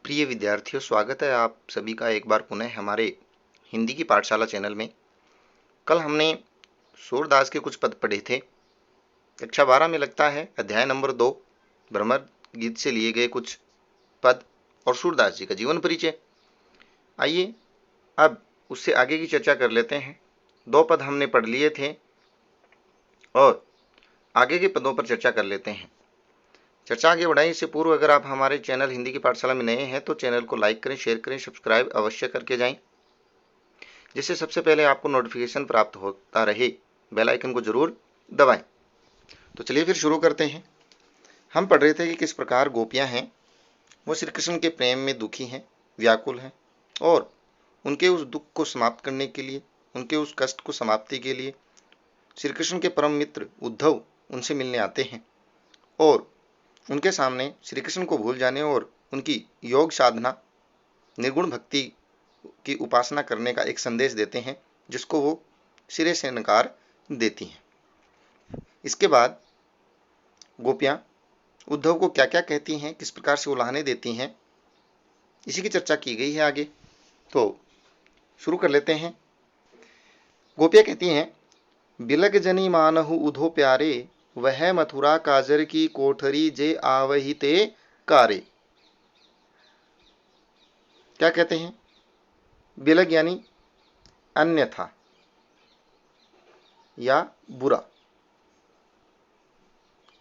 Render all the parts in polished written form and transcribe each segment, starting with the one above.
प्रिय विद्यार्थियों, स्वागत है आप सभी का एक बार पुनः हमारे हिंदी की पाठशाला चैनल में। कल हमने सूरदास के कुछ पद पढ़े थे। कक्षा 12 में लगता है अध्याय नंबर 2 भ्रमर गीत से लिए गए कुछ पद और सूरदास जी का जीवन परिचय। आइए अब उससे आगे की चर्चा कर लेते हैं। 2 पद हमने पढ़ लिए थे और आगे के पदों पर चर्चा कर लेते हैं। चर्चा आगे बढ़ाएं इससे पूर्व अगर आप हमारे चैनल हिंदी की पाठशाला में नए हैं तो चैनल को लाइक करें, शेयर करें, सब्सक्राइब अवश्य करके जाएं, जिससे सबसे पहले आपको नोटिफिकेशन प्राप्त होता रहे। बेल आइकन को जरूर दबाएं। तो चलिए फिर शुरू करते हैं। हम पढ़ रहे थे कि किस प्रकार गोपियां हैं वो श्री कृष्ण के प्रेम में दुखी हैं, व्याकुल हैं और उनके उस दुख को समाप्त करने के लिए, उनके उस कष्ट को समाप्ति के लिए श्री कृष्ण के परम मित्र उद्धव उनसे मिलने आते हैं और उनके सामने श्री कृष्ण को भूल जाने और उनकी योग साधना, निर्गुण भक्ति की उपासना करने का एक संदेश देते हैं, जिसको वो सिरे से नकार देती हैं। इसके बाद गोपियां उद्धव को क्या क्या कहती हैं, किस प्रकार से उलाहने देती हैं, इसी की चर्चा की गई है आगे। तो शुरू कर लेते हैं। गोपियां कहती हैं, बिलग जनी मानहु उधो प्यारे, वह मथुरा काजर की कोठरी जे आवही ते कारे। क्या कहते हैं? बिलग यानी अन्यथा या बुरा,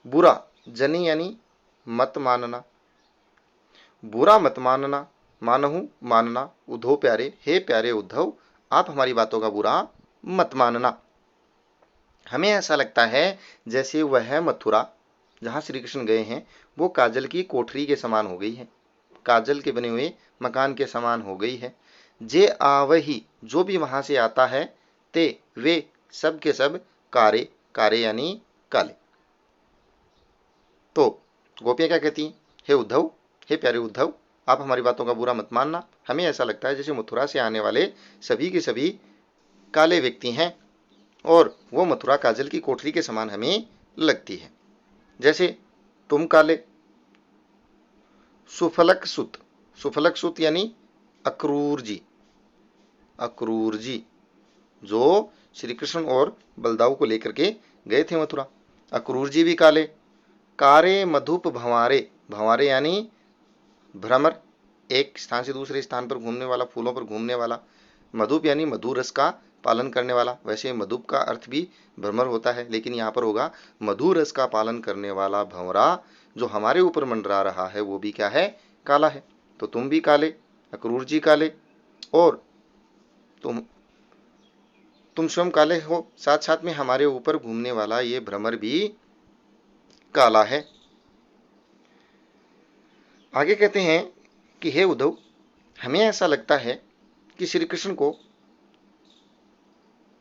बुरा जनी यानी मत मानना, बुरा मत मानना, मानहु मानना, उद्धव प्यारे हे प्यारे उद्धव आप हमारी बातों का बुरा मत मानना। हमें ऐसा लगता है जैसे वह मथुरा जहाँ श्री कृष्ण गए हैं वो काजल की कोठरी के समान हो गई है, काजल के बने हुए मकान के समान हो गई है। जे आवही जो भी वहां से आता है, ते वे सब के सब कारे, कारे यानी काले। तो गोपियां क्या कहती हैं? हे उद्धव, हे प्यारे उद्धव आप हमारी बातों का बुरा मत मानना। हमें ऐसा लगता है जैसे मथुरा से आने वाले सभी के सभी काले व्यक्ति हैं और वो मथुरा काजल की कोठरी के समान हमें लगती है। जैसे तुम काले, सुफलक सुत, सुफलक सुत यानी अक्रूर जी, अक्रूर जी जो श्री कृष्ण और बलदाऊ को लेकर के गए थे मथुरा, अक्रूर जी भी काले। कारे मधुप भंवारे, भंवारे यानी भ्रमर, एक स्थान से दूसरे स्थान पर घूमने वाला, फूलों पर घूमने वाला। मधुप यानी मधु रस का पालन करने वाला। वैसे मधुप का अर्थ भी भ्रमर होता है, लेकिन यहाँ पर होगा मधु रस का पालन करने वाला भंवरा जो हमारे ऊपर मंडरा रहा है वो भी क्या है? काला है। तो तुम भी काले, अक्रूर जी काले और तुम स्वयं काले हो, साथ साथ में हमारे ऊपर घूमने वाला ये भ्रमर भी काला है। आगे कहते हैं कि हे उद्धव हमें ऐसा लगता है कि श्री कृष्ण को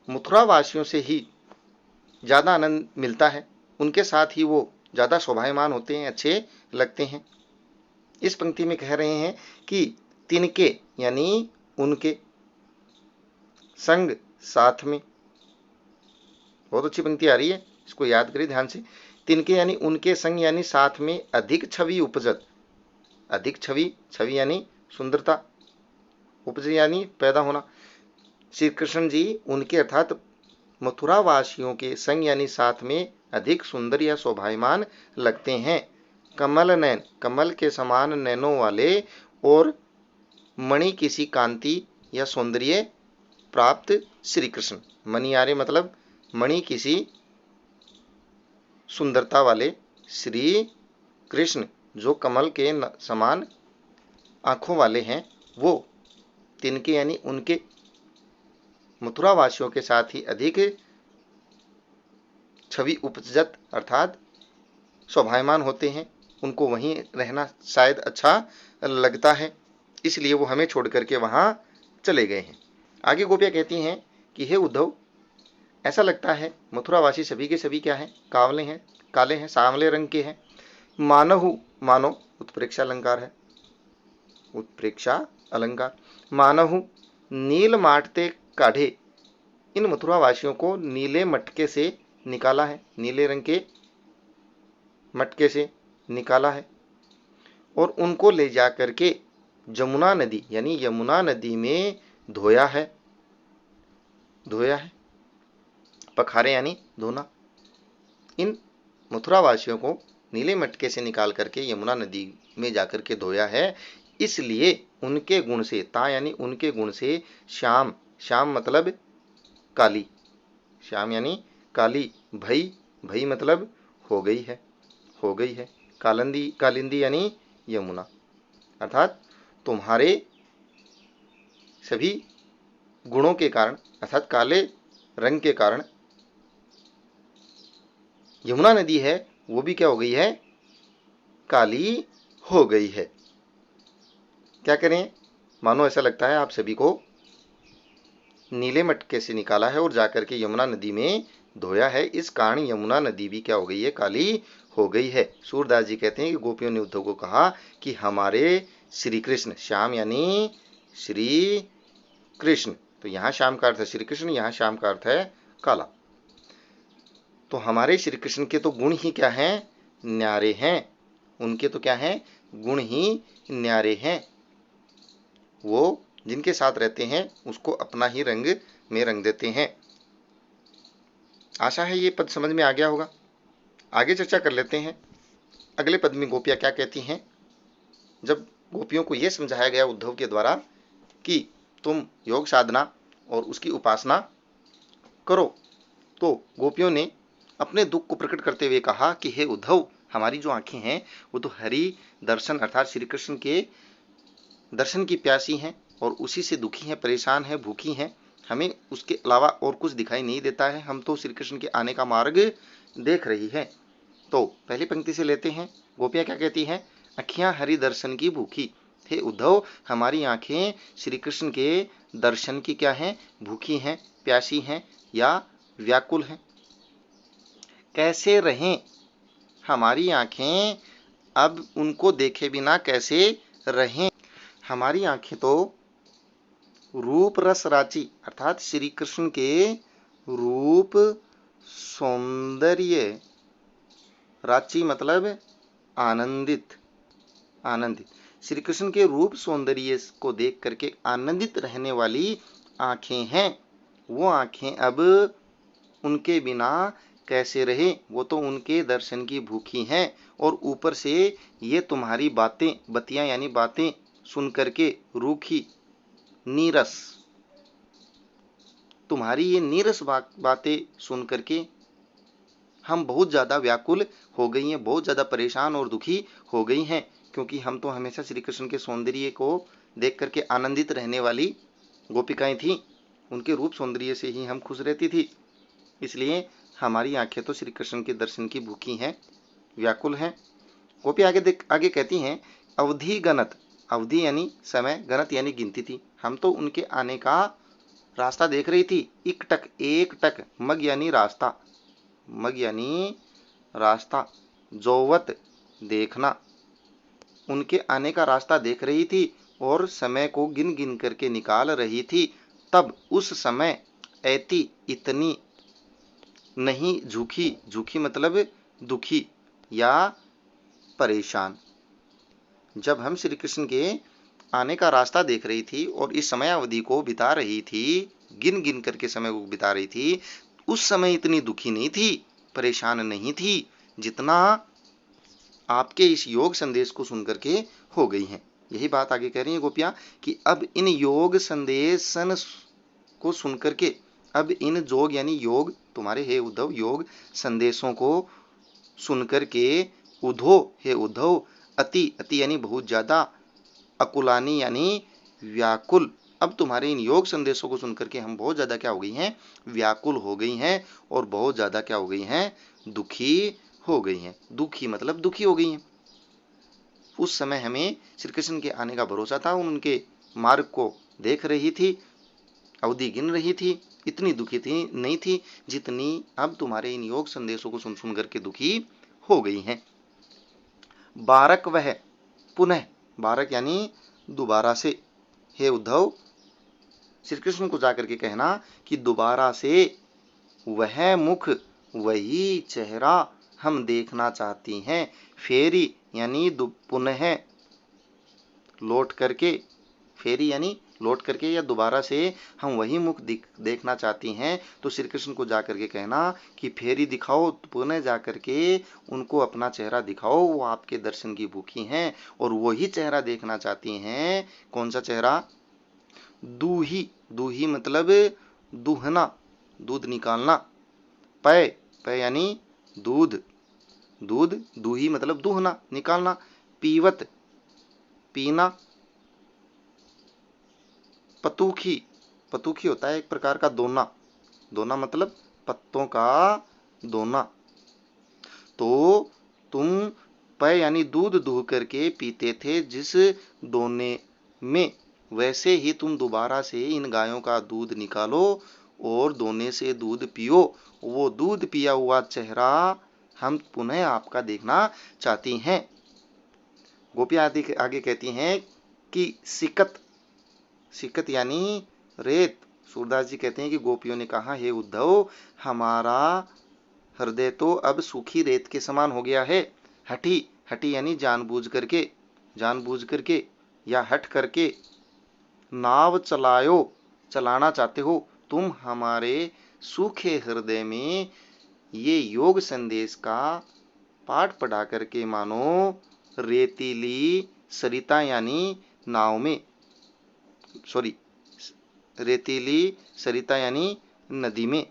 मथुरा वासियों से ही ज्यादा आनंद मिलता है, उनके साथ ही वो ज्यादा शोभायमान होते हैं, अच्छे लगते हैं। इस पंक्ति में कह रहे हैं कि तिनके यानी उनके, संग साथ में। बहुत अच्छी पंक्ति आ रही है, इसको याद करिए ध्यान से। तिनके यानी उनके, संग यानी साथ में, अधिक छवि उपजत, अधिक छवि, छवि यानी सुंदरता, उपज यानी पैदा होना। श्री कृष्ण जी उनके अर्थात मथुरा वासियों के संग यानी साथ में अधिक सुंदर या शोभायमान लगते हैं। कमल नैन, कमल के समान नैनों वाले और मणि किसी कांति या सौंदर्य प्राप्त श्री कृष्ण, मणियारे मतलब मणि किसी सुंदरता वाले श्री कृष्ण जो कमल के समान आंखों वाले हैं, वो तिनके यानी उनके मथुरा वासियों के साथ ही अधिक छवि उपजत अर्थात शोभायमान होते हैं। उनको वहीं रहना शायद अच्छा लगता है, इसलिए वो हमें छोड़ करके वहां चले गए हैं। आगे गोपियां कहती हैं कि हे उद्धव ऐसा लगता है मथुरावासी सभी के सभी क्या हैं? कावले हैं, काले हैं, सांवले रंग के हैं। मानहु, मानो उत्प्रेक्षा अलंकार है, उत्प्रेक्षा अलंकार। मानहु नील माटते काढ़े, इन मथुरावासियों को नीले मटके से निकाला है, नीले रंग के मटके से निकाला है और उनको ले जा करके जमुना नदी यानी यमुना नदी में धोया है, धोया है। पखारे यानी धोना। इन मथुरावासियों को नीले मटके से निकाल करके यमुना नदी में जाकर के धोया है, इसलिए उनके गुण से, ता यानी उनके गुण से, श्याम, श्याम मतलब काली, श्याम यानी काली, भई, भई मतलब हो गई है, हो गई है। कालिंदी, कालिंदी यानी यमुना। अर्थात तुम्हारे सभी गुणों के कारण, अर्थात काले रंग के कारण यमुना नदी है वो भी क्या हो गई है, काली हो गई है। क्या करें, मानो ऐसा लगता है आप सभी को नीले मटके से निकाला है और जाकर के यमुना नदी में धोया है, इस कारण यमुना नदी भी क्या हो गई है, काली हो गई है। सूरदास जी कहते हैं कि गोपियों ने उद्धव को कहा कि हमारे श्री कृष्ण, श्याम यानी श्री कृष्ण, तो यहां श्याम का अर्थ है श्री कृष्ण, यहां श्याम का अर्थ है काला। तो हमारे श्री कृष्ण के तो गुण ही क्या हैं, न्यारे हैं। उनके तो क्या हैं, गुण ही न्यारे हैं। वो जिनके साथ रहते हैं उसको अपना ही रंग में रंग देते हैं। आशा है ये पद समझ में आ गया होगा। आगे चर्चा कर लेते हैं। अगले पद में गोपियां क्या कहती हैं। जब गोपियों को यह समझाया गया उद्धव के द्वारा कि तुम योग साधना और उसकी उपासना करो, तो गोपियों ने अपने दुख को प्रकट करते हुए कहा कि हे उद्धव, हमारी जो आंखें हैं वो तो हरि दर्शन अर्थात श्री कृष्ण के दर्शन की प्यासी हैं और उसी से दुखी हैं, परेशान हैं, भूखी हैं। हमें उसके अलावा और कुछ दिखाई नहीं देता है, हम तो श्री कृष्ण के आने का मार्ग देख रही हैं। तो पहली पंक्ति से लेते हैं। गोपियां क्या कहती हैं, अखियां हरि दर्शन की भूखी। हे उद्धव, हमारी आंखें श्री कृष्ण के दर्शन की क्या हैं, भूखी हैं, प्यासी हैं या व्याकुल हैं। कैसे रहें, हमारी आंखें अब उनको देखे बिना कैसे रहें। हमारी आंखें तो रूप रस राची अर्थात श्री कृष्ण के रूप सौंदर्य, राची मतलब आनंदित, आनंदित, श्री कृष्ण के रूप सौंदर्य को देख करके आनंदित रहने वाली आंखें हैं। वो आंखें अब उनके बिना कैसे रहे, वो तो उनके दर्शन की भूखी हैं। और ऊपर से ये तुम्हारी बातें, बतियां यानी बातें सुन करके रूखी, नीरस, तुम्हारी ये नीरस बातें सुन करके हम बहुत ज्यादा व्याकुल हो गई हैं, बहुत ज्यादा परेशान और दुखी हो गई हैं, क्योंकि हम तो हमेशा श्री कृष्ण के सौंदर्य को देख करके आनंदित रहने वाली गोपिकाएं थी, उनके रूप सौंदर्य से ही हम खुश रहती थी। इसलिए हमारी आंखें तो श्री कृष्ण के दर्शन की भूखी हैं, व्याकुल हैं। गोपी आगे कहती हैं, अवधि गणत, अवधि यानी समय, गणत यानी गिनती थी। हम तो उनके आने का रास्ता देख रही थी। इक टक, एक टक, मग यानी रास्ता, मग यानी रास्ता, जोवत देखना, उनके आने का रास्ता देख रही थी और समय को गिन गिन करके निकाल रही थी। तब उस समय ऐती इतनी नहीं झुकी, झुकी मतलब दुखी या परेशान। जब हम श्री कृष्ण के आने का रास्ता देख रही थी और इस समय अवधि को बिता रही थी, गिन गिन करके समय को बिता रही थी, उस समय इतनी दुखी नहीं थी, परेशान नहीं थी, जितना आपके इस योग संदेश को सुनकर के हो गई हैं। यही बात आगे कह रही है गोपियां कि अब इन योग संदेशन को सुनकर के, अब इन जोग यानी योग, तुम्हारे हे उद्धव योग संदेशों को सुनकर के, उद्धव हे उद्धव, अति, अति यानी बहुत ज्यादा, अकुलानी यानी व्याकुल, अब तुम्हारे इन योग संदेशों को सुनकर के हम बहुत ज्यादा क्या हो गई हैं, व्याकुल हो गई हैं और बहुत ज्यादा क्या हो गई हैं, दुखी हो गई हैं। दुखी मतलब दुखी हो गई हैं। उस समय हमें श्री कृष्ण के आने का भरोसा था, उनके मार्ग को देख रही थी, अवधि गिन रही थी, इतनी दुखी थी नहीं थी जितनी अब तुम्हारे इन योग संदेशों को सुन सुन करके दुखी हो गई हैं। बारक वह, पुनः, बारक यानी दोबारा से, हे उद्धव, श्री कृष्ण को जाकर के कहना कि दोबारा से वह मुख, वही चेहरा हम देखना चाहती हैं। फेरी यानी पुनः, लौट करके, फेरी यानी लौट करके या दोबारा से हम वही मुख देखना चाहती हैं, तो श्री कृष्ण को जाकर के कहना कि फेरी दिखाओ, पुनः जाकर के उनको अपना चेहरा दिखाओ, वो आपके दर्शन की भूखी हैं और वही चेहरा देखना चाहती हैं। कौन सा चेहरा? दूही, दूही मतलब दूहना, दूध निकालना। पय, पय यानी दूध, दूध, दूही मतलब दूहना, निकालना। पीवत, पीना। पतूखी, पतूखी होता है एक प्रकार का दोना, दोना मतलब पत्तों का दोना। तो तुम पय यानी दूध दूह करके पीते थे जिस दोने में, वैसे ही तुम दोबारा से इन गायों का दूध निकालो और दोने से दूध पियो। वो दूध पिया हुआ चेहरा हम पुनः आपका देखना चाहती हैं। गोपियां आगे कहती हैं कि सिकत, सिकत यानी रेत। सूरदास जी कहते हैं कि गोपियों ने कहा, हे उद्धव, हमारा हृदय तो अब सूखी रेत के समान हो गया है। हठी, हठी यानी जानबूझ करके, जानबूझ करके या हट करके। नाव चलायो, चलाना चाहते हो तुम हमारे सूखे हृदय में ये योग संदेश का पाठ पढ़ा करके मानो रेतीली सरिता यानी नाव में, सॉरी, रेतीली सरिता यानी नदी में,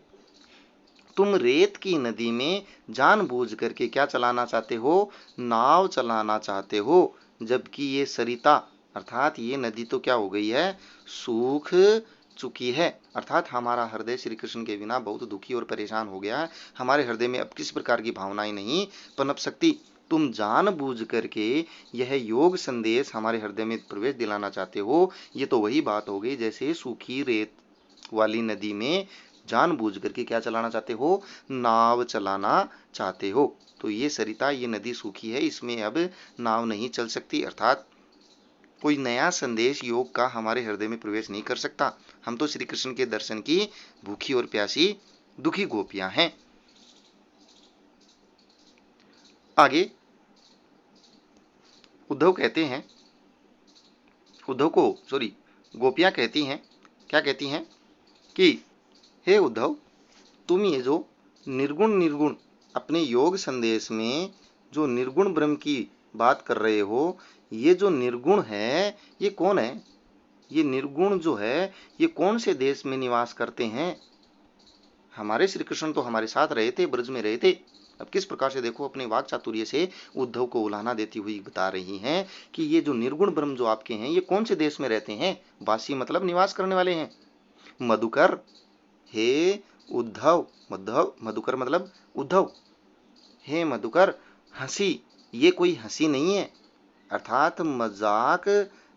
तुम रेत की नदी में जानबूझ करके क्या चलाना चाहते हो? नाव चलाना चाहते हो। जबकि ये सरिता अर्थात ये नदी तो क्या हो गई है? सूख चुकी है। अर्थात हमारा हृदय श्री कृष्ण के बिना बहुत दुखी और परेशान हो गया है। हमारे हृदय में अब किस प्रकार की भावनाएं नहीं पनप सकती। तुम जानबूझ करके यह योग संदेश हमारे हृदय में प्रवेश दिलाना चाहते हो। ये तो वही बात हो गई जैसे सूखी रेत वाली नदी में जानबूझ करके क्या चलाना चाहते हो? नाव चलाना चाहते हो। तो ये सरिता, ये नदी सूखी है, इसमें अब नाव नहीं चल सकती। अर्थात कोई नया संदेश योग का हमारे हृदय में प्रवेश नहीं कर सकता। हम तो श्री कृष्ण के दर्शन की भूखी और प्यासी दुखी गोपियां हैं। आगे उद्धव कहते हैं, उद्धव को सॉरी गोपियां कहती हैं, क्या कहती हैं कि हे उद्धव, तुम ये जो निर्गुण निर्गुण अपने योग संदेश में जो निर्गुण ब्रह्म की बात कर रहे हो, ये जो निर्गुण है ये कौन है? ये निर्गुण जो है ये कौन से देश में निवास करते हैं? हमारे श्री कृष्ण तो हमारे साथ रहे थे, ब्रज में रहे थे। अब किस प्रकार से देखो अपने वाक चातुर्य से उद्धव को उलाहना देती हुई बता रही हैं कि ये जो निर्गुण ब्रह्म जो आपके हैं ये कौन से देश में रहते हैं? वासी मतलब निवास करने वाले हैं। मधुकर, हे उद्धव, मधुव मधुकर मतलब उद्धव, हे मधुकर, हंसी ये कोई हंसी नहीं है, अर्थात मजाक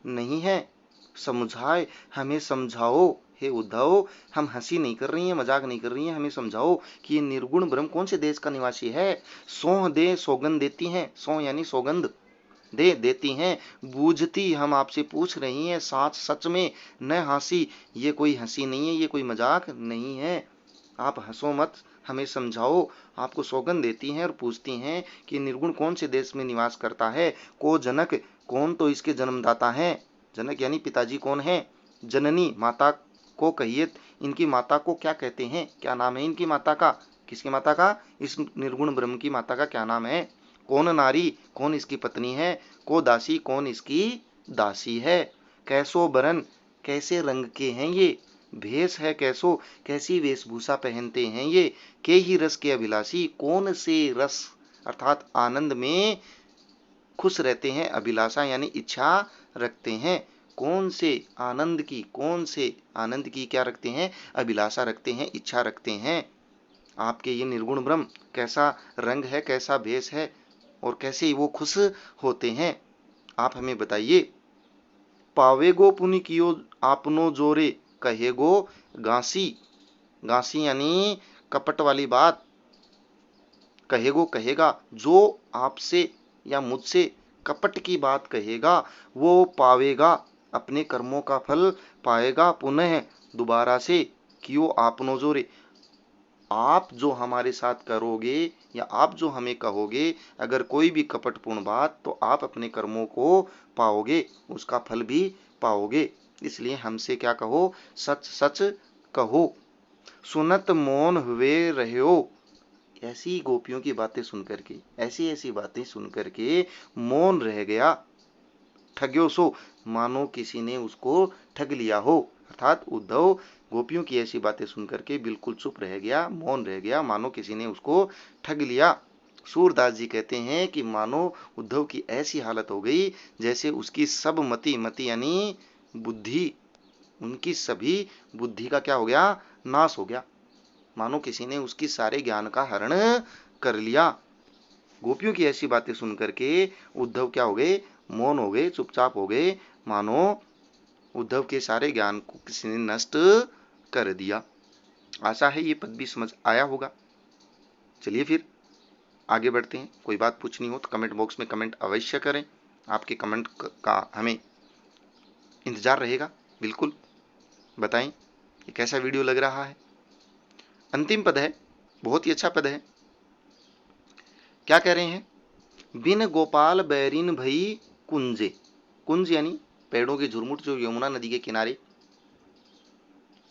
नहीं है। समझाए, हमें समझाओ। हे उद्धव, हम हंसी नहीं कर रही हैं, मजाक नहीं कर रही हैं, हमें समझाओ कि ये निर्गुण ब्रह्म कौन से देश का निवासी है। सौह दे, सौगंध देती हैं, सौह यानी सौगंध दे देती हैं। बूझती, हम आपसे पूछ रही हैं, साच सच में न हंसी, ये कोई हंसी नहीं है, ये कोई मजाक नहीं है, आप हंसो मत, हमें समझाओ। आपको सौगंध देती हैं और पूछती हैं कि निर्गुण कौन से देश में निवास करता है। को जनक, कौन तो इसके जन्मदाता हैं। जनक यानी पिताजी कौन है। जननी, माता को कहिए, इनकी माता को क्या कहते हैं, क्या नाम है इनकी माता का? किसकी माता का? इस निर्गुण ब्रह्म की माता का क्या नाम है? कौन नारी, कौन इसकी पत्नी है। को दासी, कौन इसकी दासी है। कैसो बरन, कैसे रंग के हैं ये। भेष है कैसो, कैसी वेशभूषा पहनते हैं ये। के ही रस के अभिलाषी, कौन से रस अर्थात आनंद में खुश रहते हैं। अभिलाषा यानी इच्छा रखते हैं। कौन से आनंद की, कौन से आनंद की क्या रखते हैं? अभिलाषा रखते हैं, इच्छा रखते हैं। आपके ये निर्गुण ब्रह्म कैसा रंग है, कैसा भेष है और कैसे वो खुश होते हैं, आप हमें बताइए। पावेगो पुनि कियो आपनो जोरे, कहेगो गांसी, गांसी यानी कपट वाली बात। कहेगो कहेगा, जो आपसे या मुझसे कपट की बात कहेगा वो पावेगा, अपने कर्मों का फल पाएगा पुनः दोबारा से। क्यों आपनो जोरे, आप जो हमारे साथ करोगे या आप जो हमें कहोगे, अगर कोई भी कपटपूर्ण बात, तो आप अपने कर्मों को पाओगे, उसका फल भी पाओगे। इसलिए हमसे क्या कहो, सच सच कहो। सुनत मौन हुए रहो। ऐसी गोपियों की बातें सुनकर के, ऐसी ऐसी बातें सुनकर के मौन रह गया। ठग्यो सो, मानो किसी ने उसको ठग लिया हो। अर्थात उद्धव गोपियों की ऐसी बातें सुनकर के बिल्कुल चुप रह गया, मौन रह गया, मानो किसी ने उसको ठग लिया। सूरदास जी कहते हैं कि मानो उद्धव की ऐसी हालत हो गई जैसे उसकी सब मति, मति यानी बुद्धि, उनकी सभी बुद्धि का क्या हो गया, नाश हो गया। मानो किसी ने उसकी सारे ज्ञान का हरण कर लिया। गोपियों की ऐसी बातें सुनकर के उद्धव क्या हो गए, मौन हो गए, चुपचाप हो गए, मानो उद्धव के सारे ज्ञान को किसी ने नष्ट कर दिया। आशा है ये पद भी समझ आया होगा। चलिए फिर आगे बढ़ते हैं। कोई बात पूछनी हो तो कमेंट बॉक्स में कमेंट अवश्य करें। आपके कमेंट का हमें इंतजार रहेगा। बिल्कुल बताएं ये कैसा वीडियो लग रहा है। अंतिम पद है, बहुत ही अच्छा पद है। क्या कह रहे हैं, बिन गोपाल बैरिन भई कुंजे। कुंज यानी पेड़ों के झुरमुट, जो यमुना नदी के किनारे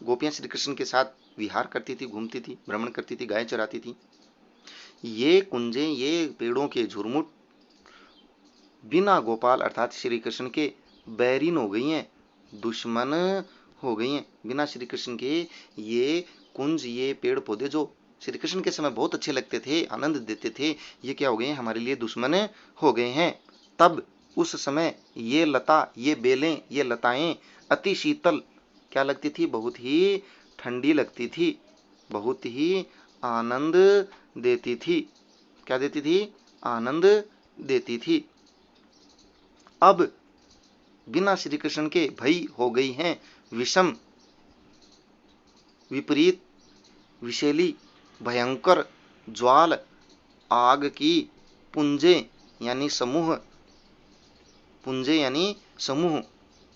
गोपियां श्री कृष्ण के साथ विहार करती थी, घूमती थी, भ्रमण करती थी, गाय चराती थी। ये कुंजे, ये पेड़ों के झुरमुट बिना गोपाल अर्थात श्री कृष्ण के बैरिन हो गई हैं, दुश्मन हो गई हैं। बिना श्री कृष्ण के ये कुंज, ये पेड़ पौधे जो श्री कृष्ण के समय बहुत अच्छे लगते थे, आनंद देते थे, ये क्या हो गए हैं, हमारे लिए दुश्मन हो गए हैं। तब उस समय ये लता, ये बेलें, ये लताएं अति शीतल क्या लगती थी, बहुत ही ठंडी लगती थी, बहुत ही आनंद देती थी। क्या देती थी, आनंद देती थी। अब बिना श्री कृष्ण के भई हो गई हैं विषम, विपरीत, विषैली, भयंकर, ज्वाल, आग की, पुंजे यानी समूह, पुंजे यानी समूह।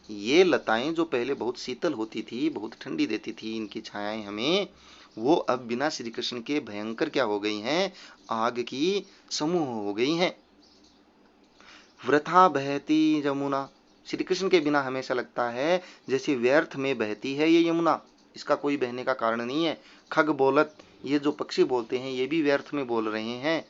ये लताएं जो पहले बहुत शीतल होती थी, बहुत ठंडी देती थी, इनकी छायाएं हमें, वो अब बिना श्री कृष्ण के भयंकर क्या हो गई हैं, आग की समूह हो गई हैं। वृथा बहती यमुना, श्री कृष्ण के बिना हमेशा लगता है जैसे व्यर्थ में बहती है ये यमुना, इसका कोई बहने का कारण नहीं है। खग बोलत, ये जो पक्षी बोलते हैं ये भी व्यर्थ में बोल रहे हैं।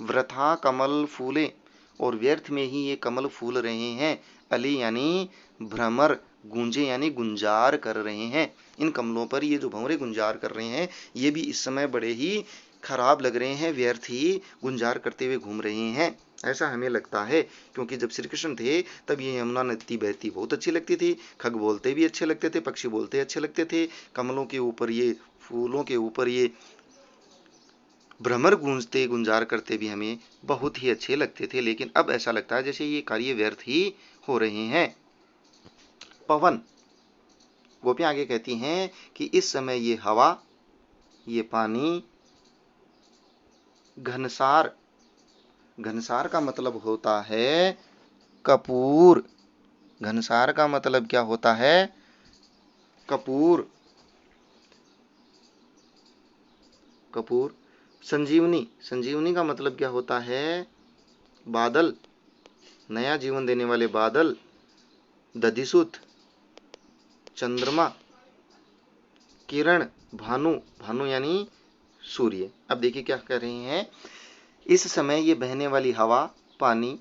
वृथा कमल फूले, और व्यर्थ में ही ये कमल फूल रहे हैं। अली यानी भ्रमर, गूंजे यानी गुंजार कर रहे हैं। इन कमलों पर ये जो भंवरे गुंजार कर रहे हैं, ये भी इस समय बड़े ही खराब लग रहे हैं, व्यर्थ ही गुंजार करते हुए घूम रहे हैं, ऐसा हमें लगता है। क्योंकि जब श्री कृष्ण थे तब ये यमुना नदी बहती बहुत अच्छी लगती थी, खग बोलते भी अच्छे लगते थे, पक्षी बोलते अच्छे लगते थे, कमलों के ऊपर ये, फूलों के ऊपर ये भ्रमर गूंजते, गुंजार करते भी हमें बहुत ही अच्छे लगते थे। लेकिन अब ऐसा लगता है जैसे ये कार्य व्यर्थ ही हो रहे हैं। पवन, गोपियां आगे कहती हैं कि इस समय ये हवा, ये पानी, घनसार, घनसार का मतलब होता है कपूर, घनसार का मतलब क्या होता है, कपूर, कपूर। संजीवनी, संजीवनी का मतलब क्या होता है, बादल, नया जीवन देने वाले बादल। दधिसुत, चंद्रमा, किरण, भानु, भानु यानी सूर्य। अब देखिए क्या कह रहे हैं, इस समय ये बहने वाली हवा, पानी,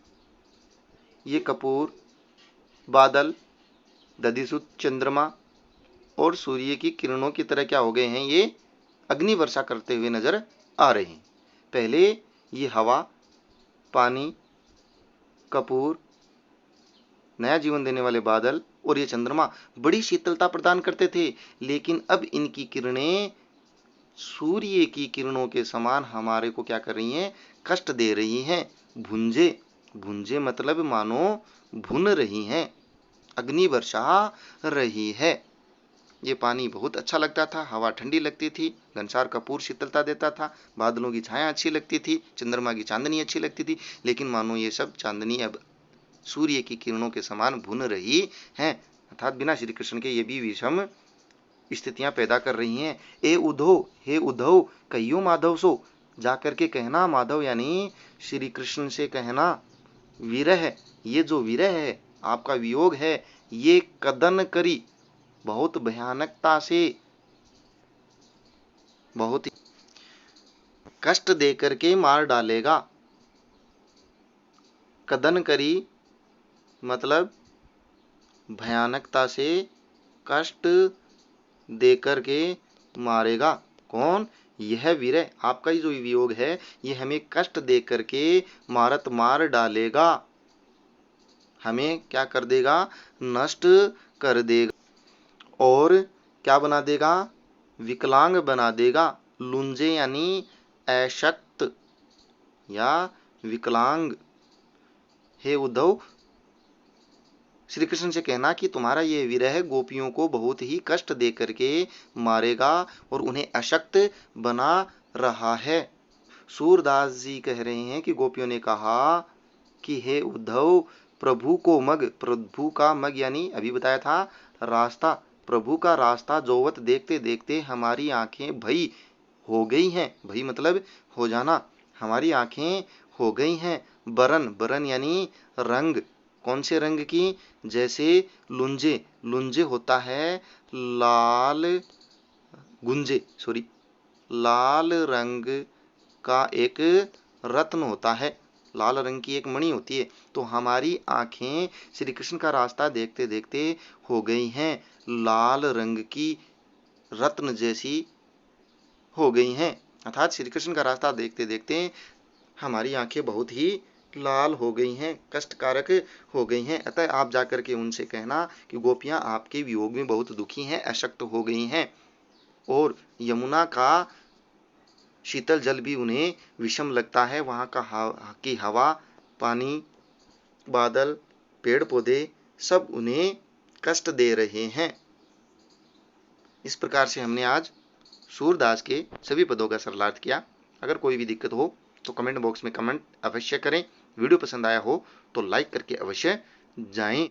ये कपूर, बादल, दधिसुत, चंद्रमा और सूर्य की किरणों की तरह क्या हो गए हैं, ये अग्नि वर्षा करते हुए नजर आ रहे हैं। पहले ये हवा, पानी, कपूर, नया जीवन देने वाले बादल और ये चंद्रमा बड़ी शीतलता प्रदान करते थे, लेकिन अब इनकी किरणें सूर्य की किरणों के समान हमारे को क्या कर रही हैं, कष्ट दे रही हैं। भुंजे, भुंजे मतलब मानो भुन रही हैं, अग्नि वर्षा रही है। ये पानी बहुत अच्छा लगता था, हवा ठंडी लगती थी, घनसार कपूर शीतलता देता था, बादलों की छाया अच्छी लगती थी, चंद्रमा की चांदनी अच्छी लगती थी। लेकिन मानो ये सब चांदनी अब सूर्य की किरणों के समान भुन रही हैं, अर्थात बिना श्री कृष्ण के ये भी विषम स्थितियां पैदा कर रही हैं। ए उद्धव, हे उद्धव, कहियो माधव सो, जाकर के कहना माधव यानी श्री कृष्ण से कहना, विरह, ये जो विरह है, आपका वियोग है, ये कदन करी, बहुत भयानकता से, बहुत ही कष्ट दे करके मार डालेगा। कदन करी मतलब भयानकता से कष्ट देकर के मारेगा। कौन? यह विरह, आपका ही जो वियोग है, ये हमें कष्ट दे करके मार डालेगा, हमें क्या कर देगा? नष्ट कर देगा। और क्या बना देगा? विकलांग बना देगा। लुंजे यानी अशक्त या विकलांग। हे उद्धव, श्री कृष्ण से कहना कि तुम्हारा ये विरह गोपियों को बहुत ही कष्ट दे करके मारेगा और उन्हें अशक्त बना रहा है। सूरदास जी कह रहे हैं कि गोपियों ने कहा कि हे उद्धव, प्रभु का मग यानी अभी बताया था रास्ता, प्रभु का रास्ता जोवत देखते देखते हमारी आंखें भई हो गई हैं। भई मतलब हो जाना, हमारी आंखें हो गई हैं। बरन, बरन यानी रंग, कौन से रंग की? जैसे लुंजे, लुंजे होता है लाल, गुंजे सॉरी, लाल रंग का एक रत्न होता है, लाल रंग की एक मणि होती है। तो हमारी आंखें श्री कृष्ण का रास्ता देखते देखते हो गई हैं लाल रंग की, रत्न जैसी हो गई हैं। अर्थात श्री कृष्ण का रास्ता देखते देखते हमारी आंखें बहुत ही लाल हो गई हैं, कष्टकारक हो गई हैं। अतः आप जाकर के उनसे कहना कि गोपियां आपके वियोग में बहुत दुखी हैं, अशक्त हो गई हैं, और यमुना का शीतल जल भी उन्हें विषम लगता है। वहाँ की हवा, पानी, बादल, पेड़ पौधे सब उन्हें कष्ट दे रहे हैं। इस प्रकार से हमने आज सूरदास के सभी पदों का सरलार्थ किया। अगर कोई भी दिक्कत हो तो कमेंट बॉक्स में कमेंट अवश्य करें। वीडियो पसंद आया हो तो लाइक करके अवश्य जाएं।